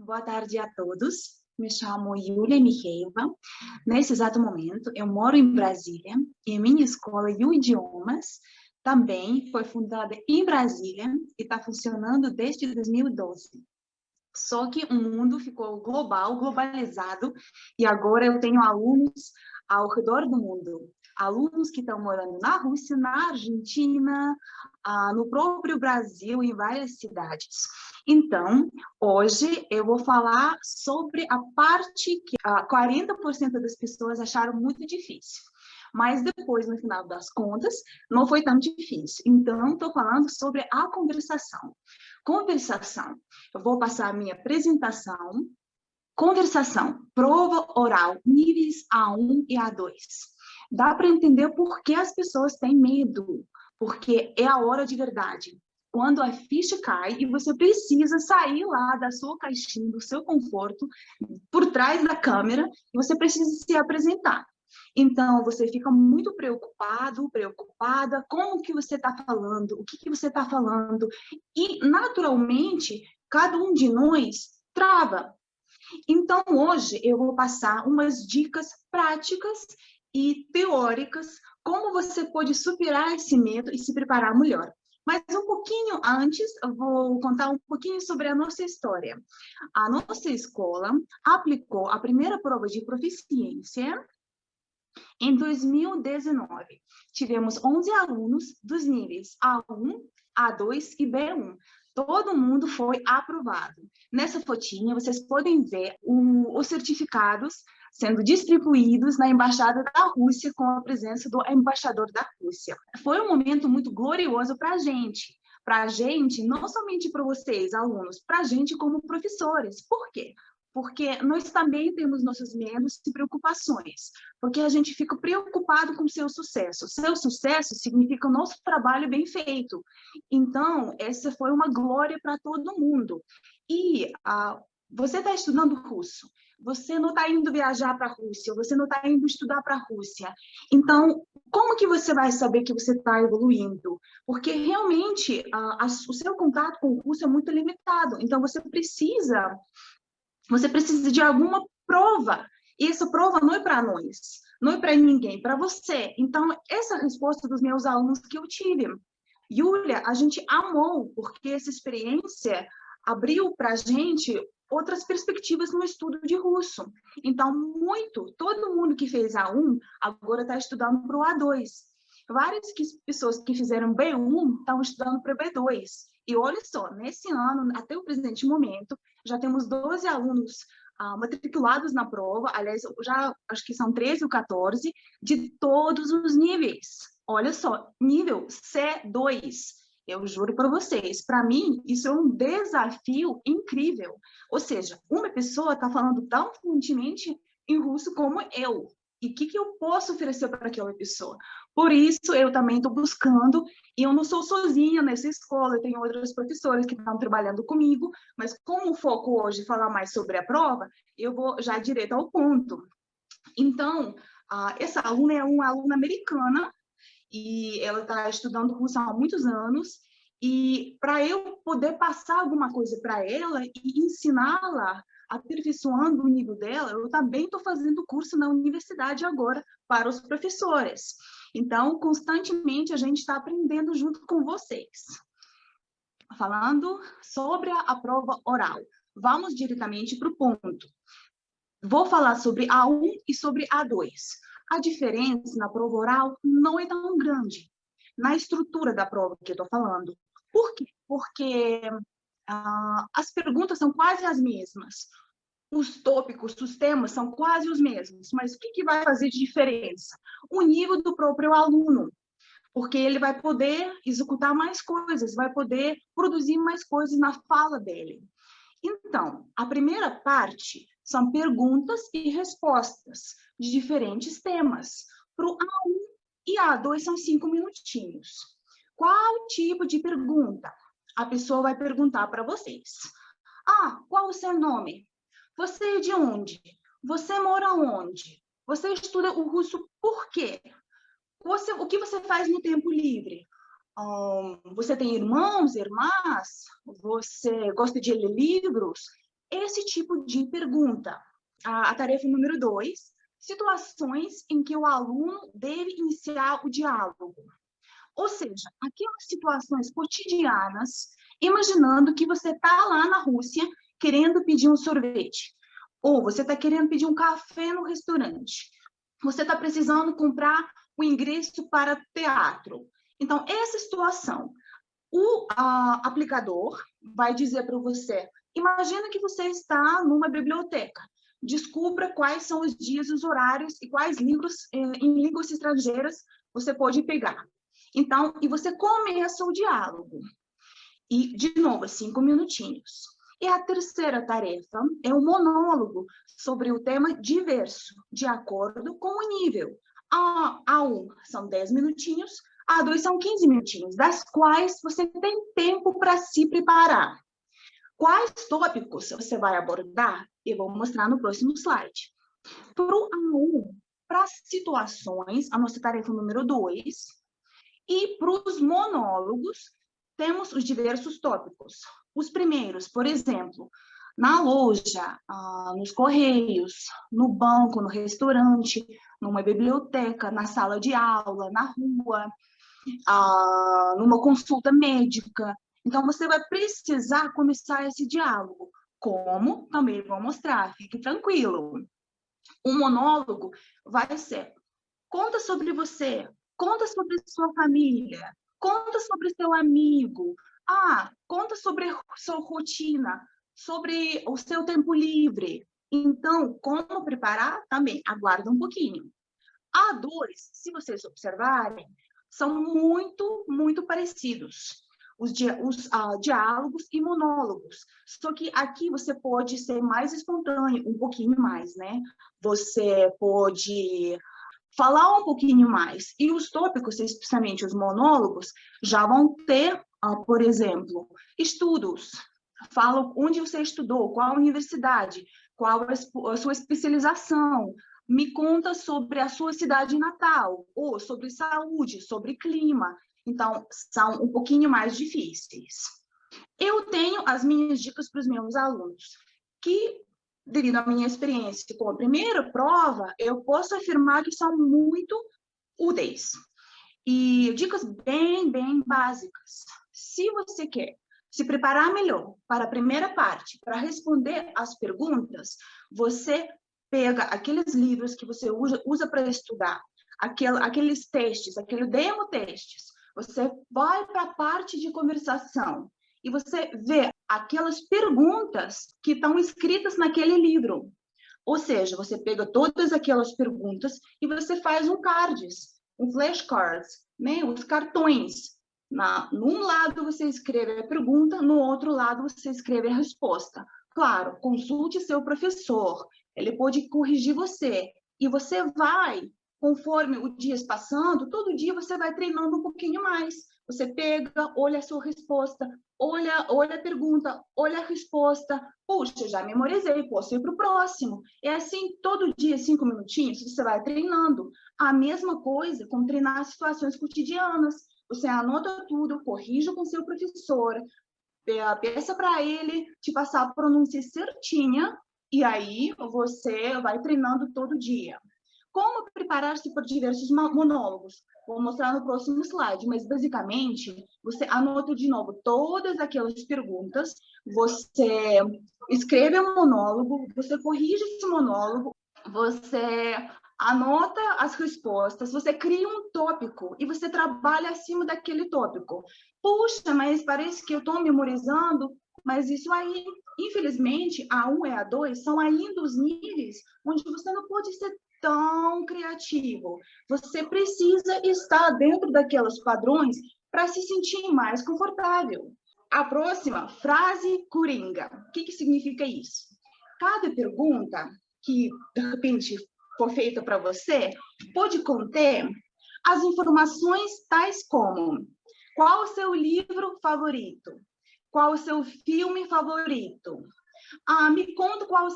Boa tarde a todos. Me chamo Yulia Mikheeva. Nesse exato momento, eu moro em Brasília e a minha escola de idiomas também foi fundada em Brasília e está funcionando desde 2012. Só que o mundo ficou globalizado, e agora eu tenho alunos ao redor do mundo. Alunos que estão morando na Rússia, na Argentina, no próprio Brasil, em várias cidades. Então, hoje eu vou falar sobre a parte que 40% das pessoas acharam muito difícil. Mas depois, no final das contas, não foi tão difícil. Então, estou falando sobre a conversação. Conversação. Eu vou passar a minha apresentação. Conversação, prova oral, níveis A1 e A2. Dá para entender por que as pessoas têm medo, porque é a hora de verdade. Quando a ficha cai e você precisa sair lá da sua caixinha, do seu conforto, por trás da câmera, e você precisa se apresentar. Então, você fica muito preocupado, preocupada, como que você está falando, o que você está falando, e, naturalmente, cada um de nós trava. Então, hoje, eu vou passar umas dicas práticas e teóricas, como você pode superar esse medo e se preparar melhor. Mas um pouquinho antes, eu vou contar um pouquinho sobre a nossa história. A nossa escola aplicou a primeira prova de proficiência em 2019, tivemos 11 alunos dos níveis A1, A2 e B1. Todo mundo foi aprovado. Nessa fotinha, vocês podem ver os certificados sendo distribuídos na Embaixada da Rússia com a presença do embaixador da Rússia. Foi um momento muito glorioso para a gente. Para a gente, não somente para vocês, alunos, para a gente como professores. Por quê? Porque nós também temos nossos medos e preocupações, porque a gente fica preocupado com o seu sucesso. Seu sucesso significa o nosso trabalho bem feito. Então, essa foi uma glória para todo mundo. E você está estudando russo, você não está indo viajar para a Rússia, você não está indo estudar para a Rússia. Então, como que você vai saber que você está evoluindo? Porque realmente o seu contato com o russo é muito limitado. Então, você precisa de alguma prova. E essa prova não é para nós, não é para ninguém, para você. Então, essa é a resposta dos meus alunos que eu tive. Yulia, a gente amou, porque essa experiência abriu para a gente outras perspectivas no estudo de russo. Então, todo mundo que fez A1 agora está estudando para o A2. Várias pessoas que fizeram B1 estão estudando para B2. E olha só, nesse ano, até o presente momento, já temos 12 alunos matriculados na prova, aliás, já acho que são 13 ou 14, de todos os níveis. Olha só, nível C2. Eu juro para vocês, para mim, isso é um desafio incrível. Ou seja, uma pessoa está falando tão fluentemente em russo como eu. E o que eu posso oferecer para aquela pessoa? Por isso, eu também estou buscando, e eu não sou sozinha nessa escola, eu tenho outros professores que estão trabalhando comigo, mas como o foco hoje é falar mais sobre a prova, eu vou já direto ao ponto. Então, essa aluna é uma aluna americana, e ela está estudando russo há muitos anos, e para eu poder passar alguma coisa para ela e ensiná-la, aperfeiçoando o nível dela, eu também estou fazendo curso na universidade agora para os professores. Então, constantemente a gente está aprendendo junto com vocês. Falando sobre a prova oral, vamos diretamente para o ponto. Vou falar sobre A1 e sobre A2. A diferença na prova oral não é tão grande na estrutura da prova que eu estou falando. Por quê? Porque as perguntas são quase as mesmas. Os tópicos, os temas são quase os mesmos. Mas o que vai fazer de diferença? O nível do próprio aluno. Porque ele vai poder executar mais coisas, vai poder produzir mais coisas na fala dele. Então, a primeira parte são perguntas e respostas de diferentes temas. Para o A1 e A2 são 5 minutinhos. Qual tipo de pergunta? A pessoa vai perguntar para vocês. Qual o seu nome? Você é de onde? Você mora onde? Você estuda o russo por quê? O que você faz no tempo livre? Você tem irmãos, irmãs? Você gosta de ler livros? esse tipo de pergunta. A tarefa número 2, situações em que o aluno deve iniciar o diálogo. Ou seja, aquelas situações cotidianas, imaginando que você está lá na Rússia querendo pedir um sorvete, ou você está querendo pedir um café no restaurante, você está precisando comprar o ingresso para teatro. Então, essa situação, o aplicador vai dizer para você, imagina que você está numa biblioteca, descubra quais são os dias, os horários e quais livros em línguas estrangeiras você pode pegar. Então, e você começa o diálogo. E, de novo, 5 minutinhos. E a terceira tarefa é um monólogo sobre o tema diverso, de acordo com o nível. A1 são 10 minutinhos, A2 são 15 minutinhos, das quais você tem tempo para se preparar. Quais tópicos você vai abordar? Eu vou mostrar no próximo slide. Para o A1, para as situações, a nossa tarefa número 2, e para os monólogos, temos os diversos tópicos. Os primeiros, por exemplo, na loja, nos correios, no banco, no restaurante, numa biblioteca, na sala de aula, na rua, numa consulta médica. Então, você vai precisar começar esse diálogo. Como? Também vou mostrar, fique tranquilo. O monólogo vai ser, conta sobre você, conta sobre sua família, conta sobre seu amigo, conta sobre sua rotina, sobre o seu tempo livre. Então, como preparar? Também, aguarda um pouquinho. A2, se vocês observarem, são muito parecidos. Os diálogos e monólogos. Só que aqui você pode ser mais espontâneo, um pouquinho mais, né? Você pode falar um pouquinho mais. E os tópicos, especialmente os monólogos, já vão ter, por exemplo, estudos. Fala onde você estudou, qual a universidade, qual a sua especialização. Me conta sobre a sua cidade natal, ou sobre saúde, sobre clima. Então, são um pouquinho mais difíceis. Eu tenho as minhas dicas para os meus alunos, que, devido à minha experiência com a primeira prova, eu posso afirmar que são muito úteis. E dicas bem básicas. Se você quer se preparar melhor para a primeira parte, para responder às perguntas, você pega aqueles livros que você usa para estudar, aqueles testes, aqueles demo-testes, você vai para a parte de conversação e você vê aquelas perguntas que estão escritas naquele livro. Ou seja, você pega todas aquelas perguntas e você faz um cards, um flashcards, né? Os cartões. Num lado você escreve a pergunta, no outro lado você escreve a resposta. Claro, consulte seu professor, ele pode corrigir você. E você vai, conforme o dia passando, todo dia você vai treinando um pouquinho mais. Você pega, olha a sua resposta, olha a pergunta, olha a resposta. Puxa, já memorizei, posso ir para o próximo. É assim, todo dia, 5 minutinhos, você vai treinando. A mesma coisa com treinar situações cotidianas. Você anota tudo, corrija com seu professor, peça para ele te passar a pronúncia certinha, e aí você vai treinando todo dia. Como preparar-se para diversos monólogos? Vou mostrar no próximo slide, mas basicamente você anota de novo todas aquelas perguntas, você escreve um monólogo, você corrige esse monólogo, você anota as respostas, você cria um tópico e você trabalha acima daquele tópico. Puxa, mas parece que eu estou memorizando, mas isso aí, infelizmente, A1 e A2 são ainda os níveis onde você não pode ser tão criativo. Você precisa estar dentro daqueles padrões para se sentir mais confortável. A próxima, frase coringa. O que significa isso? Cada pergunta que, de repente, for feita para você, pode conter as informações tais como: qual o seu livro favorito? Qual o seu filme favorito? Me conta qual a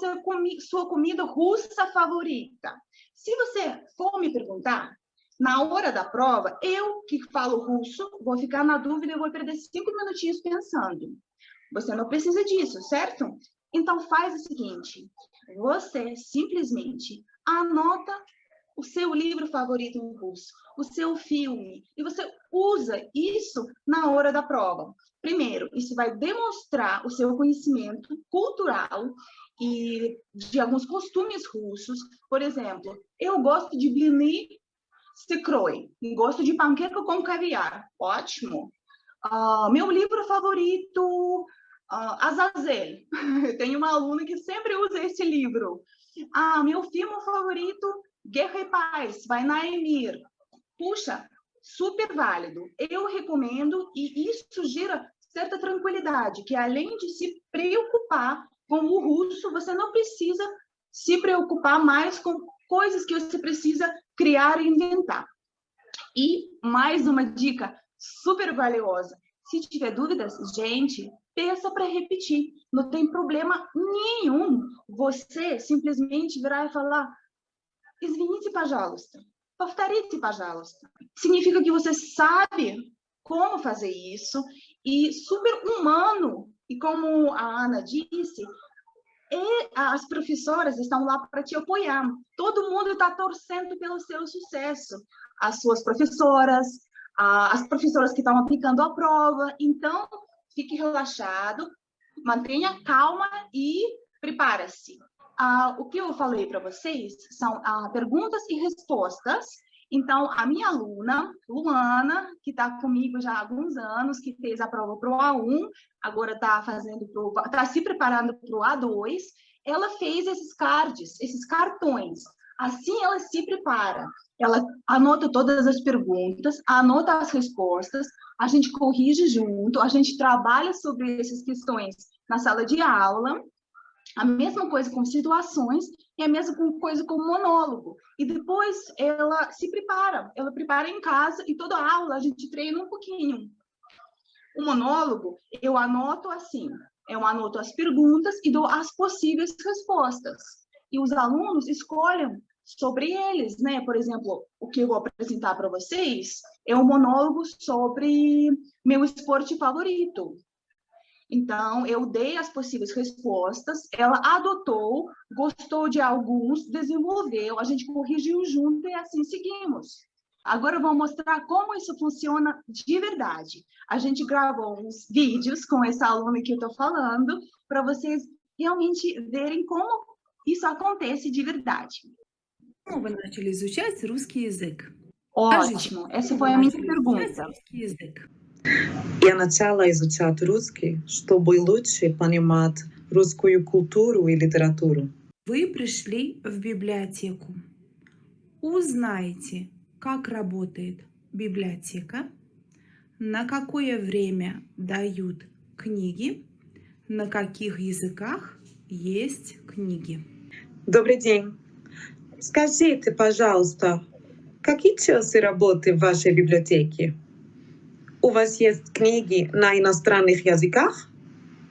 sua comida russa favorita. Se você for me perguntar, na hora da prova, eu que falo russo, vou ficar na dúvida e vou perder 5 minutinhos pensando. Você não precisa disso, certo? Então, faz o seguinte, você simplesmente anota o seu livro favorito em russo, o seu filme, e você usa isso na hora da prova. Primeiro, isso vai demonstrar o seu conhecimento cultural e de alguns costumes russos. Por exemplo, eu gosto de blini с икрой, gosto de panqueca com caviar. Ótimo. Meu livro favorito, Azazel. Tenho uma aluna que sempre usa esse livro. Meu filme favorito, Guerra e Paz, vai na Emir. Puxa, super válido. Eu recomendo e isso gera certa tranquilidade, que além de se preocupar com o russo, você não precisa se preocupar mais com coisas que você precisa criar e inventar. E mais uma dica super valiosa. Se tiver dúvidas, gente, peça para repetir. Não tem problema nenhum você simplesmente virar e falar извините, пожалуйста, повторите, пожалуйста. Significa que você sabe como fazer isso e super humano. E como a Ana disse, as professoras estão lá para te apoiar. Todo mundo está torcendo pelo seu sucesso. As suas professoras, as professoras que estão aplicando a prova. Então, fique relaxado, mantenha calma e prepare-se. O que eu falei para vocês são perguntas e respostas. Então, a minha aluna, Luana, que está comigo já há alguns anos, que fez a prova para o A1, agora está se preparando para o A2, ela fez esses cards, esses cartões. Assim ela se prepara. Ela anota todas as perguntas, anota as respostas, a gente corrige junto, a gente trabalha sobre essas questões na sala de aula. A mesma coisa com situações e a mesma coisa com monólogo. E depois ela se prepara, ela prepara em casa e toda aula a gente treina um pouquinho. O monólogo eu anoto assim, eu anoto as perguntas e dou as possíveis respostas. E os alunos escolhem sobre eles, né? Por exemplo, o que eu vou apresentar para vocês é um monólogo sobre meu esporte favorito. Então, eu dei as possíveis respostas, ela adotou, gostou de alguns, desenvolveu, a gente corrigiu junto e assim seguimos. Agora eu vou mostrar como isso funciona de verdade. A gente gravou uns vídeos com essa aluna que eu estou falando, para vocês realmente verem como isso acontece de verdade. Вы начали изучать русский язык? Ótimo, essa foi a minha pergunta. Я начала изучать русский, чтобы лучше понимать русскую культуру и литературу. Вы пришли в библиотеку. Узнайте, как работает библиотека, на какое время дают книги, на каких языках есть книги. Добрый день. Скажите, пожалуйста, какие часы работы в вашей библиотеке? У вас есть книги на иностранных языках?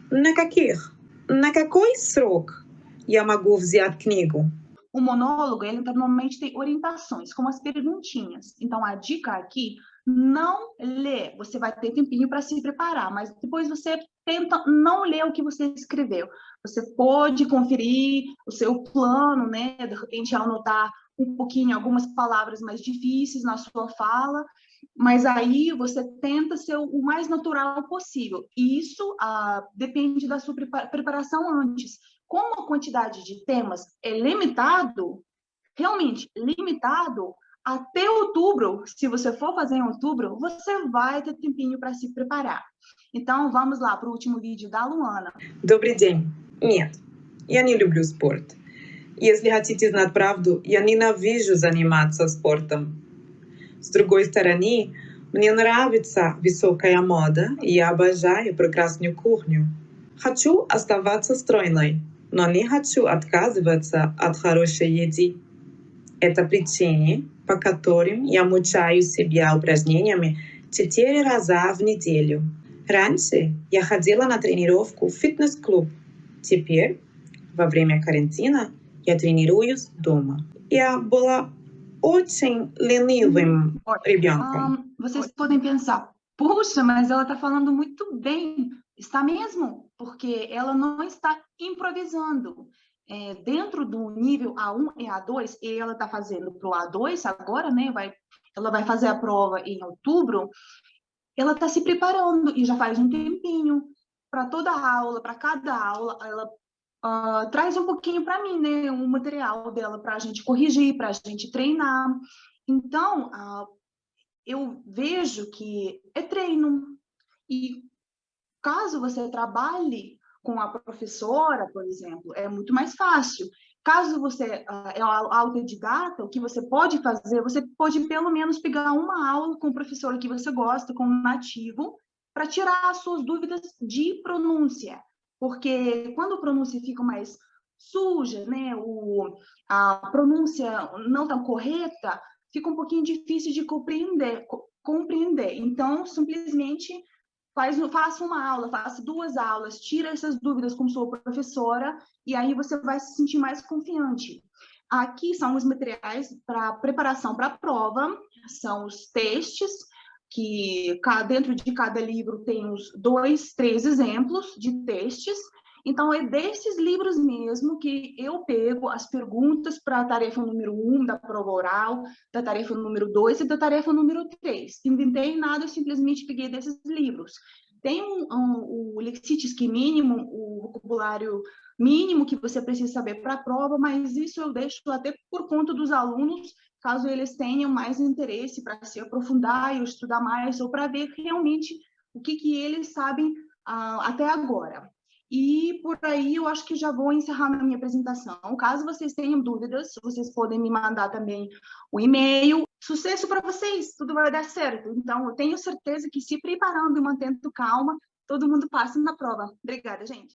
На каких? На какой срок я могу взять книгу? O monólogo, ele normalmente tem orientações, como as perguntinhas. Então, a dica aqui, não lê. Você vai ter tempinho para se preparar, mas depois você tenta não ler o que você escreveu. Você pode conferir o seu plano, né? De repente, anotar um pouquinho algumas palavras mais difíceis na sua fala, mas aí você tenta ser o mais natural possível. E isso depende da sua preparação antes. Como a quantidade de temas é limitado, realmente limitado, até outubro, se você for fazer em outubro, você vai ter tempinho para se preparar. Então, vamos lá para o último vídeo da Luana. Добрый день. Нет, я не люблю спорт. Если хотите знать правду, я ненавижу заниматься спортом. С другой стороны, мне нравится высокая мода, и я обожаю прекрасную кухню. Хочу оставаться стройной, но не хочу отказываться от хорошей еды. Это причины, по которым я мучаю себя упражнениями 4 раза в неделю. Раньше я ходила на тренировку в фитнес-клуб. Теперь, во время карантина, я тренируюсь дома. Я была очень ленивым ребенком. Vocês podem pensar, puxa, mas ela está falando muito bem. Está mesmo, porque ela não está improvisando. Dentro do nível A1 e A2, e ela está fazendo para o A2 agora, né? Ela vai fazer a prova em outubro. Ela está se preparando e já faz um tempinho para toda aula, para cada aula, ela traz um pouquinho para mim, né? O material dela para a gente corrigir, para a gente treinar. Então, eu vejo que é treino. E caso você trabalhe com a professora, por exemplo, é muito mais fácil. Caso você é autodidata, o que você pode fazer, você pode pelo menos pegar uma aula com o professor que você gosta, com um nativo, para tirar as suas dúvidas de pronúncia. Porque quando a pronúncia fica mais suja, né, a pronúncia não tão correta, fica um pouquinho difícil de compreender. Então, simplesmente faça uma aula, faça 2 aulas, tira essas dúvidas com sua professora e aí você vai se sentir mais confiante. Aqui são os materiais para preparação para a prova, são os textos, que dentro de cada livro tem uns 2, 3 exemplos de textos. Então, é desses livros mesmo que eu pego as perguntas para a tarefa número 1 da prova oral, da tarefa número 2 e da tarefa número 3. Inventei nada, eu simplesmente peguei desses livros. Tem o lexicístico mínimo, o vocabulário mínimo que você precisa saber para a prova, mas isso eu deixo até por conta dos alunos, caso eles tenham mais interesse para se aprofundar e estudar mais, ou para ver realmente o que eles sabem até agora. E por aí eu acho que já vou encerrar a minha apresentação. Caso vocês tenham dúvidas, vocês podem me mandar também o e-mail. Sucesso para vocês, tudo vai dar certo. Então, eu tenho certeza que se preparando e mantendo calma, todo mundo passa na prova. Obrigada, gente.